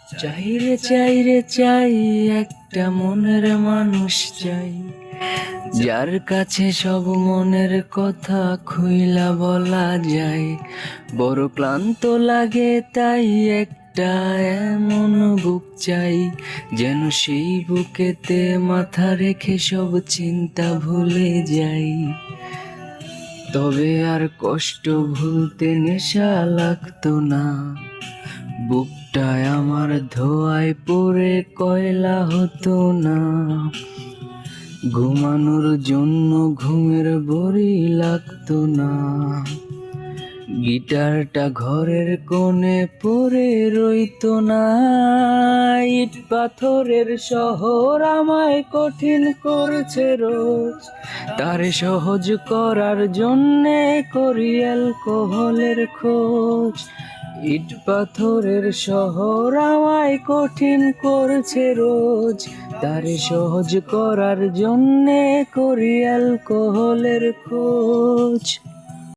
চাই রে চাই, একটা মনের মানুষ চাই, যার কাছে সব মনের কথা খুইলা বলা যায়। বড় ক্লান্ত লাগে তাই একটা এমন বুক চাই, যেন সেই বুকেতে মাথা রেখে সব চিন্তা ভুলে যাই। তবে আর কষ্ট ভুলতে নেশা লাগতো না, বুকটায় আমার ধোঁয়ায় পড়ে কয়লা হতো না। ঘুমানোর জন্য ঘুমের বড়ি লাগতো না, গিটারটা ঘরের কোণে পড়ে রইতো না। ইট পাথরের শহর আমায় কঠিন করছে রোজ, তারে সহজ করার জন্যে করি অ্যালকোহলের খোঁজ। ইট পাথরের শহর আমায় কঠিন করছে রোজ, তারে সহজ করার জন্যে করি অ্যালকোহলের খোঁজ।